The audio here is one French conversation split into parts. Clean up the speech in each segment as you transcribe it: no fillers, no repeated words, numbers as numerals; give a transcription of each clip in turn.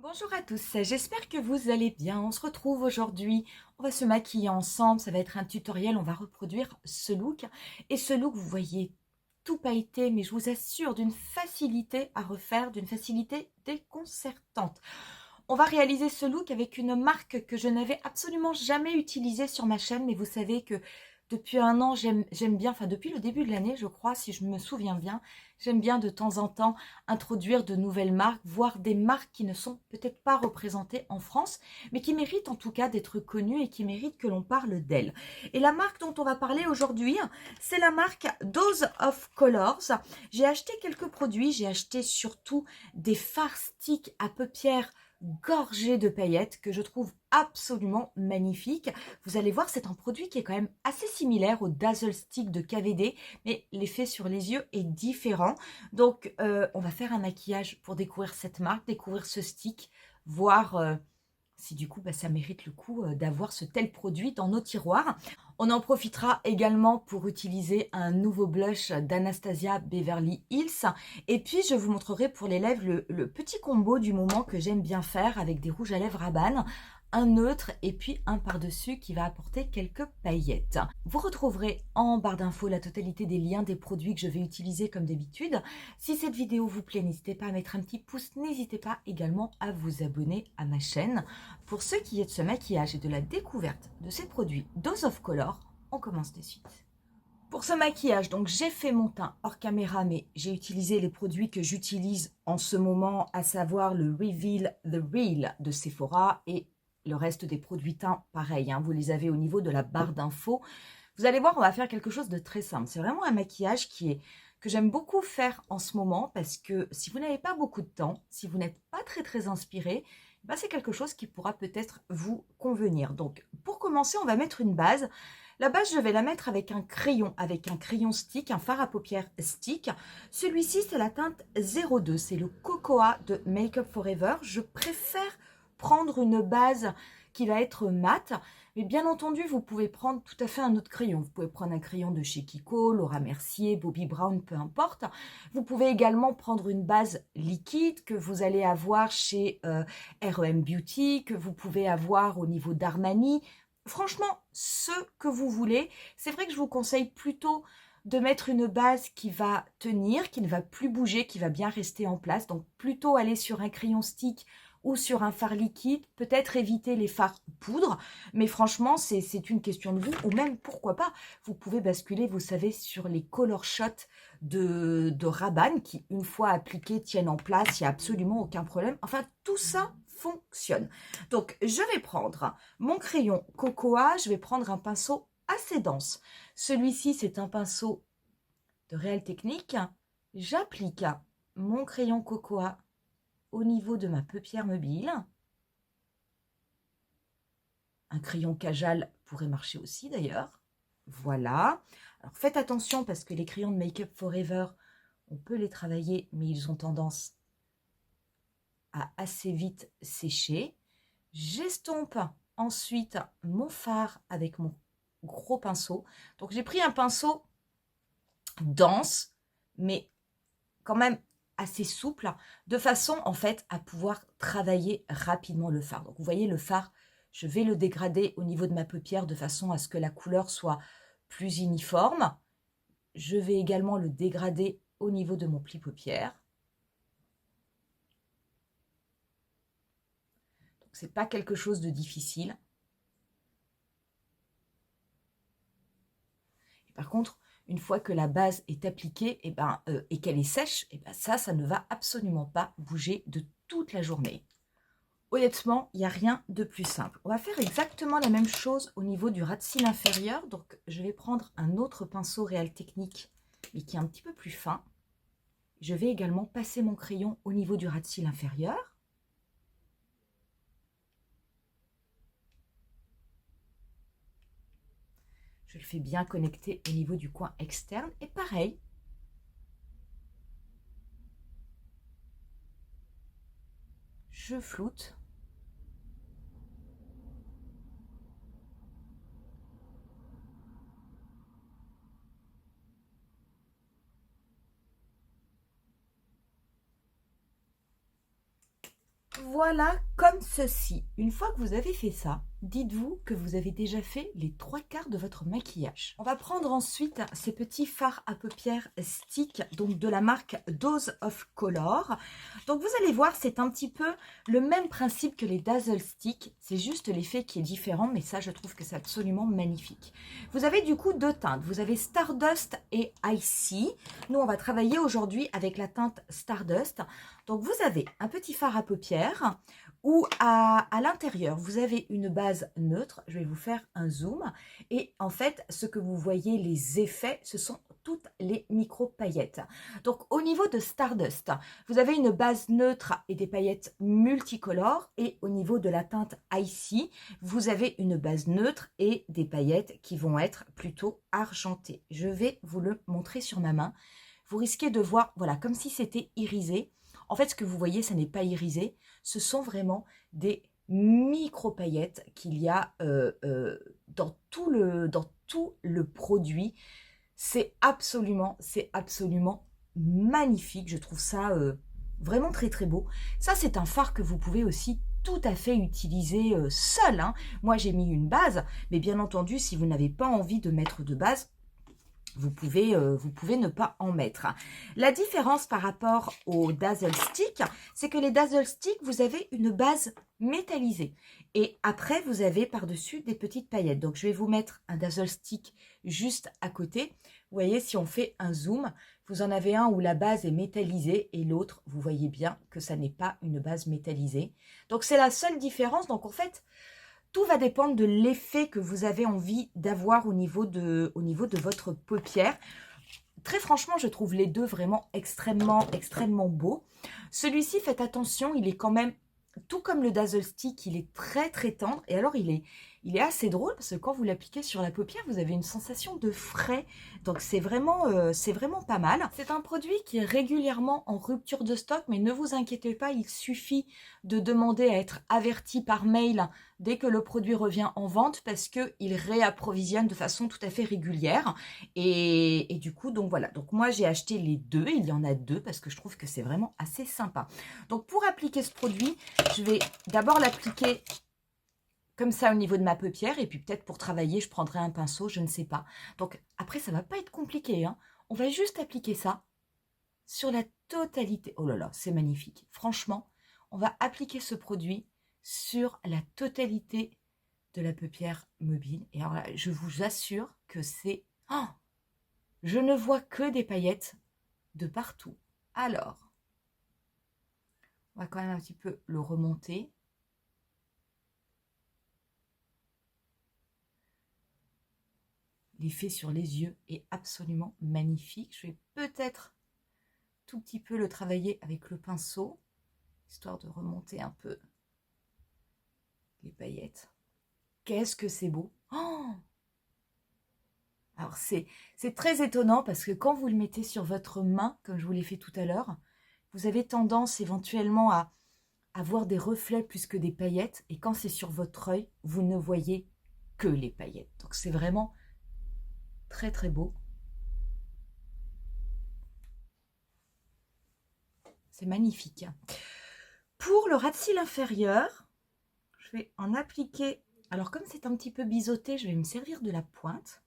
Bonjour à tous, j'espère que vous allez bien. On se retrouve aujourd'hui, on va se maquiller ensemble, ça va être un tutoriel, on va reproduire ce look. Et ce look, vous voyez, tout pailleté, mais je vous assure d'une facilité à refaire, d'une facilité déconcertante. On va réaliser ce look avec une marque que je n'avais absolument jamais utilisée sur ma chaîne, mais vous savez que depuis un an, j'aime bien, enfin depuis le début de l'année, je crois, si je me souviens bien, j'aime bien de temps en temps introduire de nouvelles marques, voire des marques qui ne sont peut-être pas représentées en France, mais qui méritent en tout cas d'être connues et qui méritent que l'on parle d'elles. Et la marque dont on va parler aujourd'hui, c'est la marque Dose of Colors. J'ai acheté quelques produits, j'ai acheté surtout des fards sticks à paupières gorgé de paillettes que je trouve absolument magnifique. Vous allez voir, c'est un produit qui est quand même assez similaire au Dazzle Stick de KVD, mais l'effet sur les yeux est différent. Donc, on va faire un maquillage pour découvrir cette marque, découvrir ce stick, voir si du coup, ça mérite le coup d'avoir ce tel produit dans nos tiroirs. On en profitera également pour utiliser un nouveau blush d'Anastasia Beverly Hills. Et puis, je vous montrerai pour les lèvres le petit combo du moment que j'aime bien faire avec des rouges à lèvres Rabanne, un neutre et puis un par-dessus qui va apporter quelques paillettes. Vous retrouverez en barre d'infos la totalité des liens des produits que je vais utiliser comme d'habitude. Si cette vidéo vous plaît, n'hésitez pas à mettre un petit pouce, n'hésitez pas également à vous abonner à ma chaîne. Pour ce qui est de ce maquillage et de la découverte de ces produits Dose of Color, on commence de suite. Pour ce maquillage, donc j'ai fait mon teint hors caméra, mais j'ai utilisé les produits que j'utilise en ce moment, à savoir le Reveal The Real de Sephora et le reste des produits teints, pareil, vous les avez au niveau de la barre d'infos. Vous allez voir, on va faire quelque chose de très simple. C'est vraiment un maquillage que j'aime beaucoup faire en ce moment parce que si vous n'avez pas beaucoup de temps, si vous n'êtes pas très inspiré, c'est quelque chose qui pourra peut-être vous convenir. Donc, pour commencer, on va mettre une base. La base, je vais la mettre avec un crayon stick, un fard à paupières stick. Celui-ci, c'est la teinte 02, c'est le Cocoa de Make Up For Ever. Je préfère prendre une base qui va être mate, mais bien entendu, vous pouvez prendre tout à fait un autre crayon. Vous pouvez prendre un crayon de chez Kiko, Laura Mercier, Bobbi Brown, peu importe. Vous pouvez également prendre une base liquide que vous allez avoir chez R.E.M. Beauty, que vous pouvez avoir au niveau d'Armani. Franchement, ce que vous voulez. C'est vrai que je vous conseille plutôt de mettre une base qui va tenir, qui ne va plus bouger, qui va bien rester en place. Donc, plutôt aller sur un crayon stick ou sur un fard liquide, peut-être éviter les fards poudre, mais franchement, c'est une question de vous, ou même, pourquoi pas, vous pouvez basculer, vous savez, sur les color shots de Rabanne, qui, une fois appliqués, tiennent en place, il n'y a absolument aucun problème. Enfin, tout ça fonctionne. Donc, je vais prendre mon crayon Cocoa, je vais prendre un pinceau assez dense. Celui-ci, c'est un pinceau de Réelle Technique. J'applique mon crayon Cocoa au niveau de ma paupière mobile. Un crayon Kajal pourrait marcher aussi d'ailleurs. Voilà. Alors faites attention parce que les crayons de Make Up For Ever, on peut les travailler, mais ils ont tendance à assez vite sécher. J'estompe ensuite mon fard avec mon gros pinceau. Donc j'ai pris un pinceau dense, mais quand même assez souple, de façon en fait à pouvoir travailler rapidement le fard. Donc vous voyez le fard, je vais le dégrader au niveau de ma paupière de façon à ce que la couleur soit plus uniforme. Je vais également le dégrader au niveau de mon pli paupière. Donc c'est pas quelque chose de difficile. Et par contre, une fois que la base est appliquée et qu'elle est sèche, ça ne va absolument pas bouger de toute la journée. Honnêtement, il n'y a rien de plus simple. On va faire exactement la même chose au niveau du ras de cils inférieur. Donc, je vais prendre un autre pinceau Réelle Technique, mais qui est un petit peu plus fin. Je vais également passer mon crayon au niveau du ras de cils inférieur. Je le fais bien connecter au niveau du coin externe. Et pareil, je floute. voilà comme ceci. Une fois que vous avez fait ça, dites-vous que vous avez déjà fait les 3/4 de votre maquillage. On va prendre ensuite ces petits fards à paupières stick, donc de la marque Dose of Color. Donc vous allez voir, c'est un petit peu le même principe que les Dazzle Stick, c'est juste l'effet qui est différent, mais ça je trouve que c'est absolument magnifique. Vous avez du coup deux teintes, vous avez Stardust et Icy. Nous on va travailler aujourd'hui avec la teinte Stardust. Donc vous avez un petit fard à paupières où à l'intérieur vous avez une base neutre. Je vais vous faire un zoom et en fait ce que vous voyez, les effets, ce sont toutes les micro paillettes. Donc au niveau de Stardust, vous avez une base neutre et des paillettes multicolores, et au niveau de la teinte Icy, vous avez une base neutre et des paillettes qui vont être plutôt argentées. Je vais vous le montrer sur ma main. Vous risquez de voir, voilà, comme si c'était irisé. En fait, ce que vous voyez, ça n'est pas irisé. Ce sont vraiment des micro-paillettes qu'il y a dans tout le produit. C'est absolument magnifique. Je trouve ça vraiment très très beau. Ça, c'est un fard que vous pouvez aussi tout à fait utiliser seul, hein. Moi, j'ai mis une base, mais bien entendu, si vous n'avez pas envie de mettre de base, vous pouvez ne pas en mettre. La différence par rapport aux Dazzle Stick, c'est que les Dazzle Stick, vous avez une base métallisée. Et après, vous avez par-dessus des petites paillettes. Donc, je vais vous mettre un Dazzle Stick juste à côté. Vous voyez, si on fait un zoom, vous en avez un où la base est métallisée et l'autre, vous voyez bien que ça n'est pas une base métallisée. Donc, c'est la seule différence. Donc, en fait, tout va dépendre de l'effet que vous avez envie d'avoir au niveau de votre paupière. Très franchement, je trouve les deux vraiment extrêmement beaux. Celui-ci, faites attention, il est quand même, tout comme le Dazzle Stick, il est très tendre. Et alors, il est assez drôle parce que quand vous l'appliquez sur la paupière, vous avez une sensation de frais. Donc, c'est vraiment pas mal. C'est un produit qui est régulièrement en rupture de stock, mais ne vous inquiétez pas, il suffit de demander à être averti par mail dès que le produit revient en vente parce qu'il réapprovisionne de façon tout à fait régulière. Et du coup, donc voilà. Donc moi, j'ai acheté les deux. Il y en a deux parce que je trouve que c'est vraiment assez sympa. Donc pour appliquer ce produit, je vais d'abord l'appliquer comme ça au niveau de ma paupière. Et puis peut-être pour travailler, je prendrai un pinceau, je ne sais pas. Donc après, ça ne va pas être compliqué, hein. On va juste appliquer ça sur la totalité. Oh là là, c'est magnifique. Franchement, on va appliquer ce produit sur la totalité de la paupière mobile. Et alors là, je vous assure que c'est... Oh, je ne vois que des paillettes de partout. Alors, on va quand même un petit peu le remonter. L'effet sur les yeux est absolument magnifique. Je vais peut-être tout petit peu le travailler avec le pinceau, histoire de remonter un peu les paillettes. Qu'est-ce que c'est beau! Oh, alors c'est très étonnant parce que quand vous le mettez sur votre main, comme je vous l'ai fait tout à l'heure, vous avez tendance éventuellement à avoir des reflets plus que des paillettes. Et quand c'est sur votre œil, vous ne voyez que les paillettes. Donc c'est vraiment très beau. C'est magnifique. Pour le ras de cils inférieur, je vais en appliquer. Alors comme c'est un petit peu biseauté, je vais me servir de la pointe.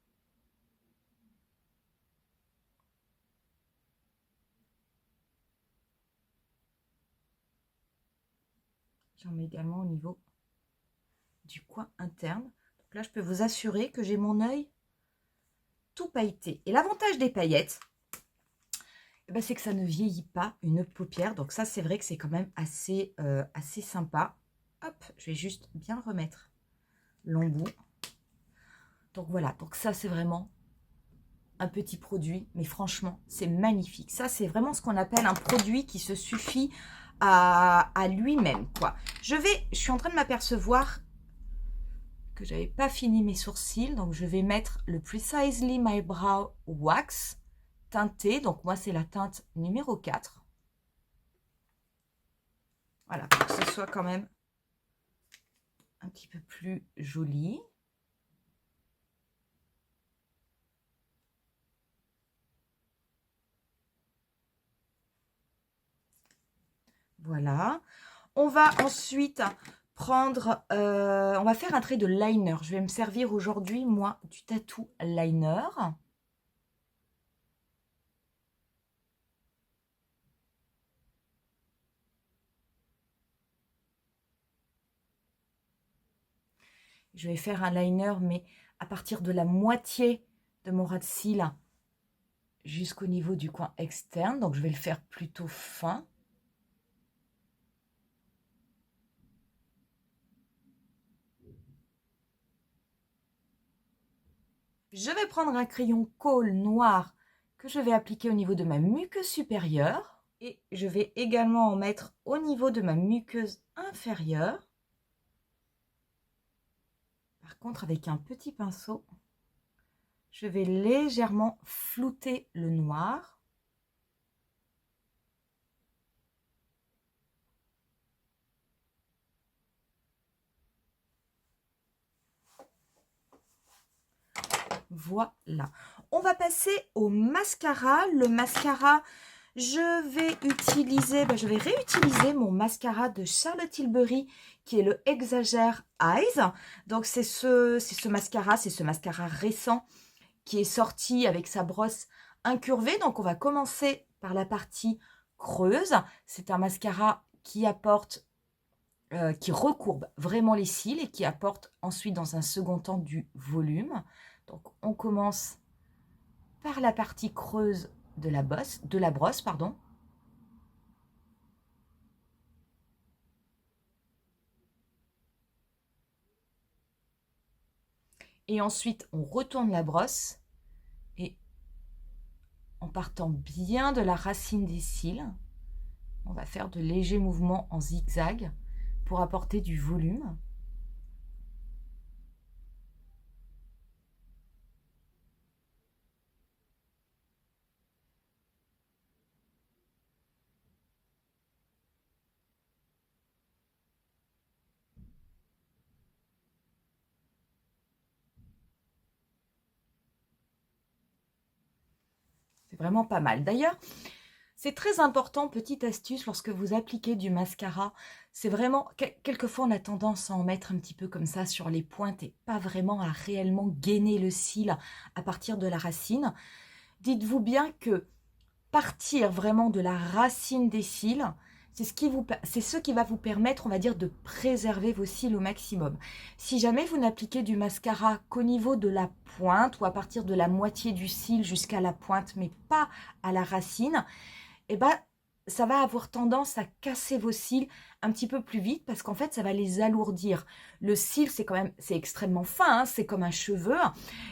J'en mets également au niveau du coin interne. Donc là, je peux vous assurer que j'ai mon œil tout pailleté. Et l'avantage des paillettes, eh ben, c'est que ça ne vieillit pas une paupière. Donc ça, c'est vrai que c'est quand même assez sympa. Hop, je vais juste bien remettre l'embout. Donc voilà, donc ça, c'est vraiment un petit produit. Mais franchement, c'est magnifique. Ça, c'est vraiment ce qu'on appelle un produit qui se suffit à lui-même, quoi. Je suis en train de m'apercevoir que j'avais pas fini mes sourcils, donc je vais mettre le Precisely My Brow Wax teinté. Donc moi, c'est la teinte numéro 4. Voilà, pour que ce soit quand même un petit peu plus joli. Voilà. On va ensuite prendre, on va faire un trait de liner. Je vais me servir aujourd'hui, moi, du Tattoo Liner. Je vais faire un liner, mais à partir de la moitié de mon ras de cils jusqu'au niveau du coin externe. Donc, je vais le faire plutôt fin. Je vais prendre un crayon colle noir que je vais appliquer au niveau de ma muqueuse supérieure. Et je vais également en mettre au niveau de ma muqueuse inférieure. Par contre, avec un petit pinceau, je vais légèrement flouter le noir. Voilà. On va passer au mascara. Le mascara, je vais réutiliser mon mascara de Charlotte Tilbury qui est le Exagger Eyes. Donc c'est ce mascara récent qui est sorti avec sa brosse incurvée. Donc on va commencer par la partie creuse. C'est un mascara qui apporte qui recourbe vraiment les cils et qui apporte ensuite dans un second temps du volume. Donc on commence par la partie creuse de la brosse, pardon. Et ensuite on retourne la brosse et en partant bien de la racine des cils, on va faire de légers mouvements en zigzag pour apporter du volume. C'est vraiment pas mal. D'ailleurs, c'est très important, petite astuce, lorsque vous appliquez du mascara, c'est vraiment, quelquefois on a tendance à en mettre un petit peu comme ça sur les pointes et pas vraiment à réellement gainer le cil à partir de la racine. Dites-vous bien que partir vraiment de la racine des cils, c'est ce qui va vous permettre, on va dire, de préserver vos cils au maximum. Si jamais vous n'appliquez du mascara qu'au niveau de la pointe ou à partir de la moitié du cil jusqu'à la pointe, mais pas à la racine, eh ben, ça va avoir tendance à casser vos cils un petit peu plus vite parce qu'en fait, ça va les alourdir. Le cil, c'est extrêmement fin, hein, c'est comme un cheveu.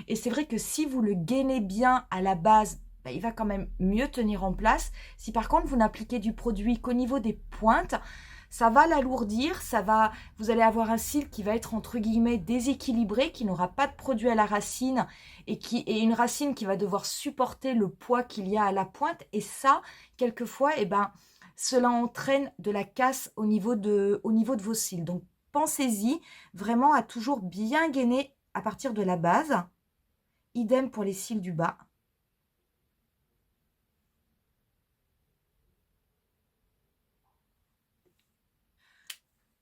Et c'est vrai que si vous le gainez bien à la base, ben, il va quand même mieux tenir en place. Si par contre, vous n'appliquez du produit qu'au niveau des pointes, ça va l'alourdir, vous allez avoir un cil qui va être entre guillemets déséquilibré, qui n'aura pas de produit à la racine et une racine qui va devoir supporter le poids qu'il y a à la pointe. Et ça, quelquefois, eh ben, cela entraîne de la casse au niveau de vos cils. Donc, pensez-y vraiment à toujours bien gainer à partir de la base. Idem pour les cils du bas.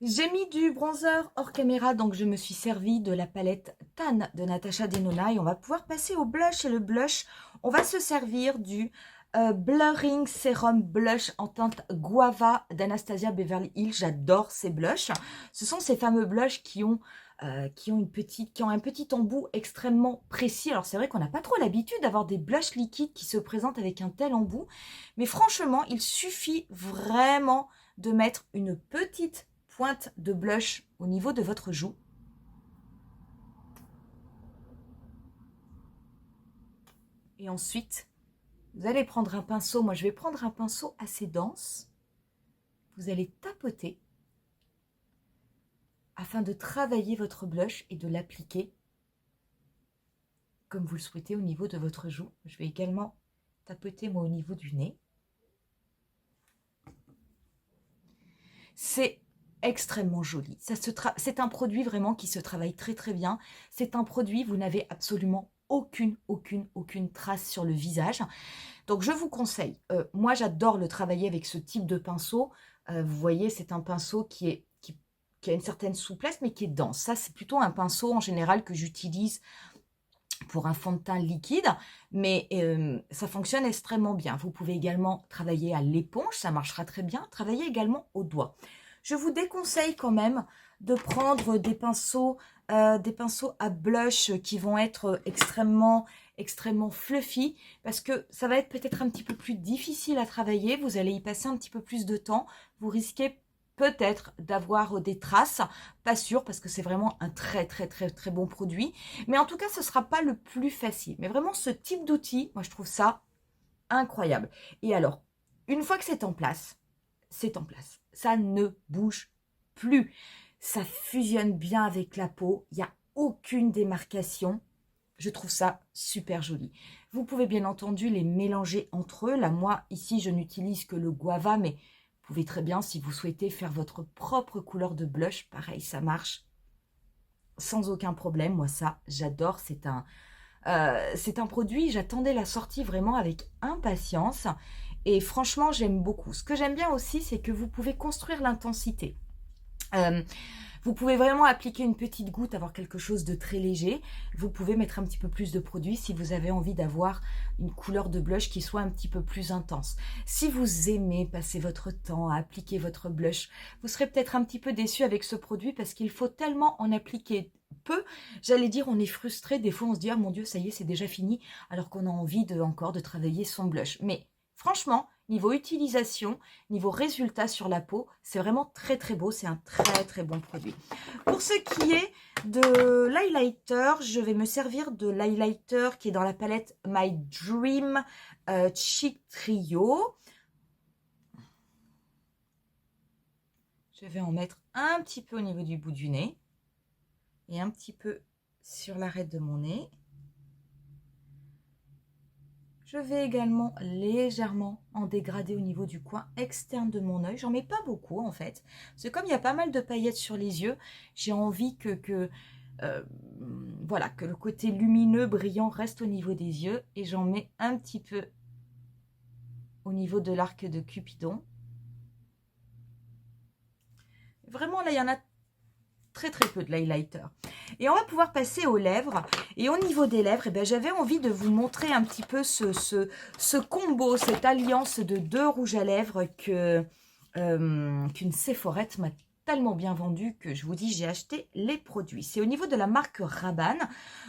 J'ai mis du bronzer hors caméra, donc je me suis servi de la palette Tan de Natasha Denona et on va pouvoir passer au blush. Et le blush, on va se servir du Blurring Serum Blush en teinte Guava d'Anastasia Beverly Hills. J'adore ces blushs. Ce sont ces fameux blushs qui ont un petit embout extrêmement précis. Alors c'est vrai qu'on n'a pas trop l'habitude d'avoir des blushs liquides qui se présentent avec un tel embout. Mais franchement, il suffit vraiment de mettre une petite pointe de blush au niveau de votre joue. Et ensuite, vous allez prendre un pinceau. Moi, je vais prendre un pinceau assez dense. Vous allez tapoter afin de travailler votre blush et de l'appliquer comme vous le souhaitez au niveau de votre joue. Je vais également tapoter moi au niveau du nez. C'est extrêmement joli. C'est un produit vraiment qui se travaille très très bien. C'est un produit, vous n'avez absolument aucune trace sur le visage. Donc je vous conseille, moi j'adore le travailler avec ce type de pinceau. Vous voyez, c'est un pinceau qui a une certaine souplesse, mais qui est dense. Ça, c'est plutôt un pinceau en général que j'utilise pour un fond de teint liquide, mais ça fonctionne extrêmement bien. Vous pouvez également travailler à l'éponge, ça marchera très bien. Travailler également au doigt. Je vous déconseille quand même de prendre des pinceaux à blush qui vont être extrêmement fluffy, parce que ça va être peut-être un petit peu plus difficile à travailler. Vous allez y passer un petit peu plus de temps. Vous risquez peut-être d'avoir des traces, pas sûr, parce que c'est vraiment un très bon produit. Mais en tout cas, ce ne sera pas le plus facile. Mais vraiment, ce type d'outil, moi, je trouve ça incroyable. Et alors, une fois que c'est en place, c'est en place. Ça ne bouge plus. Ça fusionne bien avec la peau. Il n'y a aucune démarcation. Je trouve ça super joli. Vous pouvez bien entendu les mélanger entre eux. Là, moi, ici, je n'utilise que le guava, mais vous pouvez très bien, si vous souhaitez faire votre propre couleur de blush, pareil, ça marche sans aucun problème. Moi, ça, j'adore. C'est un produit, j'attendais la sortie vraiment avec impatience. Et franchement, j'aime beaucoup. Ce que j'aime bien aussi, c'est que vous pouvez construire l'intensité. Vous pouvez vraiment appliquer une petite goutte, avoir quelque chose de très léger. Vous pouvez mettre un petit peu plus de produit si vous avez envie d'avoir une couleur de blush qui soit un petit peu plus intense. Si vous aimez passer votre temps à appliquer votre blush, vous serez peut-être un petit peu déçu avec ce produit parce qu'il faut tellement en appliquer peu. J'allais dire, on est frustré. Des fois, on se dit « Ah mon Dieu, ça y est, c'est déjà fini », alors qu'on a envie encore de travailler son blush. Mais franchement, niveau utilisation, niveau résultat sur la peau, c'est vraiment très beau. C'est un très bon produit. Pour ce qui est de l'highlighter, je vais me servir de l'highlighter qui est dans la palette My Dream Cheek Trio. Je vais en mettre un petit peu au niveau du bout du nez et un petit peu sur l'arête de mon nez. Je vais également légèrement en dégrader au niveau du coin externe de mon œil. J'en mets pas beaucoup en fait. C'est comme il y a pas mal de paillettes sur les yeux, j'ai envie voilà, que le côté lumineux, brillant reste au niveau des yeux. Et j'en mets un petit peu au niveau de l'arc de Cupidon. Vraiment là, il y en a très peu de l'highlighter. Et on va pouvoir passer aux lèvres. Et au niveau des lèvres, eh ben, j'avais envie de vous montrer un petit peu ce combo, cette alliance de deux rouges à lèvres qu'une Sephorette m'a tellement bien vendu que je vous dis, j'ai acheté les produits. C'est au niveau de la marque Rabanne.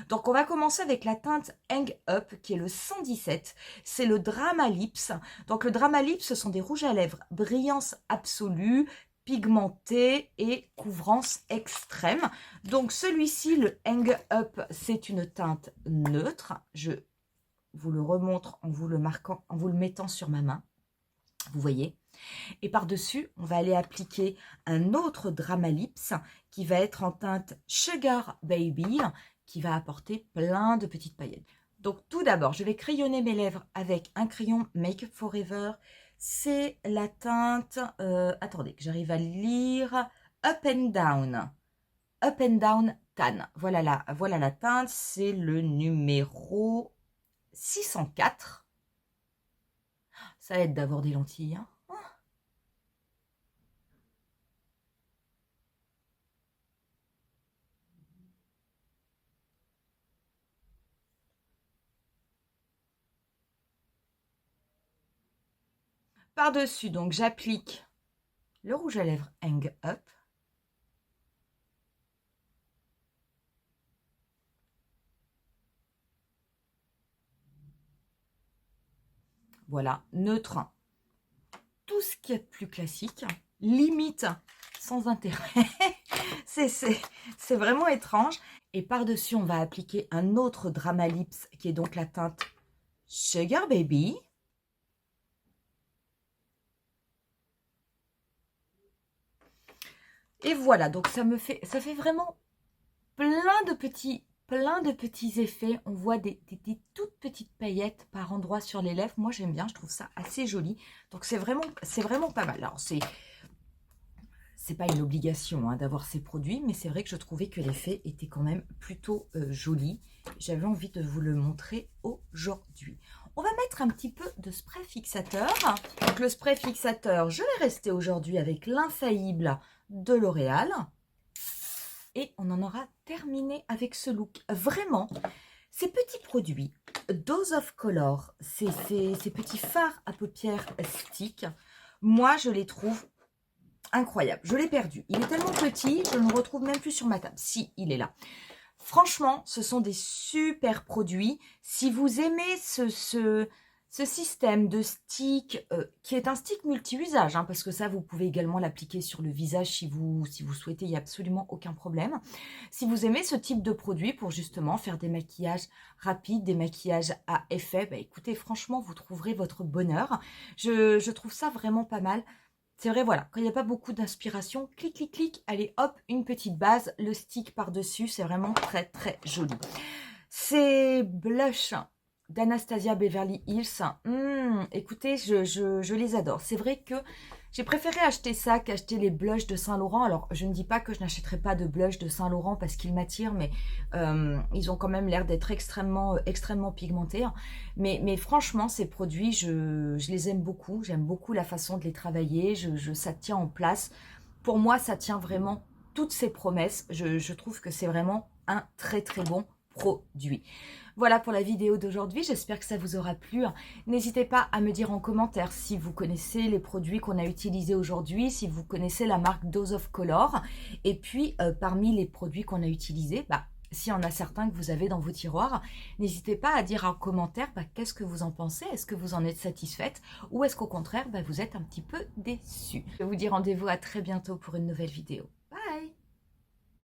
Donc, on va commencer avec la teinte Hang Up, qui est le 117. C'est le Drama Lips. Donc, le Drama Lips, ce sont des rouges à lèvres brillance absolue, pigmenté et couvrance extrême. Donc celui-ci, le Hang Up, c'est une teinte neutre. Je vous le remontre en vous le marquant, en vous le mettant sur ma main. Vous voyez. Et par-dessus, on va aller appliquer un autre Drama Lips qui va être en teinte Sugar Baby, qui va apporter plein de petites paillettes. Donc tout d'abord, je vais crayonner mes lèvres avec un crayon Make Up For Ever. C'est la teinte, attendez, que j'arrive à lire, Up and Down. Up and Down Tan. Voilà la teinte, c'est le numéro 604. Ça aide d'avoir des lentilles, hein. Par-dessus, donc j'applique le rouge à lèvres Hang Up. Voilà, neutre. Tout ce qui est plus classique, limite sans intérêt. C'est vraiment étrange. Et par-dessus, on va appliquer un autre Drama Lips qui est donc la teinte Sugar Baby. Et voilà, donc ça fait vraiment plein de petits effets. On voit des toutes petites paillettes par endroits sur les lèvres. Moi, j'aime bien, je trouve ça assez joli. Donc, c'est vraiment pas mal. Alors, c'est pas une obligation hein, d'avoir ces produits, mais c'est vrai que je trouvais que l'effet était quand même plutôt joli. J'avais envie de vous le montrer aujourd'hui. On va mettre un petit peu de spray fixateur. Donc le spray fixateur, je vais rester aujourd'hui avec l'infaillible de L'Oréal. Et on en aura terminé avec ce look. Vraiment, ces petits produits, Dose of Color, ces petits fards à paupières stick, moi je les trouve incroyables. Je l'ai perdu. Il est tellement petit, je ne le retrouve même plus sur ma table. Si, il est là. Franchement, ce sont des super produits. Si vous aimez ce système de stick, qui est un stick multi-usage, hein, parce que ça, vous pouvez également l'appliquer sur le visage si vous souhaitez, il n'y a absolument aucun problème. Si vous aimez ce type de produit pour justement faire des maquillages rapides, des maquillages à effet, bah, écoutez, franchement, vous trouverez votre bonheur. Je trouve ça vraiment pas mal. C'est vrai, voilà, quand il n'y a pas beaucoup d'inspiration, clic, clic, clic, allez, hop, une petite base, le stick par-dessus, c'est vraiment très, très joli. Ces blushs d'Anastasia Beverly Hills, écoutez, je les adore. C'est vrai que j'ai préféré acheter ça qu'acheter les blushs de Saint-Laurent. Alors, je ne dis pas que je n'achèterai pas de blushs de Saint-Laurent parce qu'ils m'attirent, mais ils ont quand même l'air d'être extrêmement pigmentés. Mais franchement, ces produits, je les aime beaucoup. J'aime beaucoup la façon de les travailler. Ça tient en place. Pour moi, ça tient vraiment toutes ces promesses. Je trouve que c'est vraiment un très, très bon produit. Voilà pour la vidéo d'aujourd'hui, j'espère que ça vous aura plu. N'hésitez pas à me dire en commentaire si vous connaissez les produits qu'on a utilisés aujourd'hui, si vous connaissez la marque Dose of Color. Et puis, parmi les produits qu'on a utilisés, s'il y en a certains que vous avez dans vos tiroirs, n'hésitez pas à dire en commentaire qu'est-ce que vous en pensez. Est-ce que vous en êtes satisfaite ou est-ce qu'au contraire, vous êtes un petit peu déçu. Je vous dis rendez-vous à très bientôt pour une nouvelle vidéo.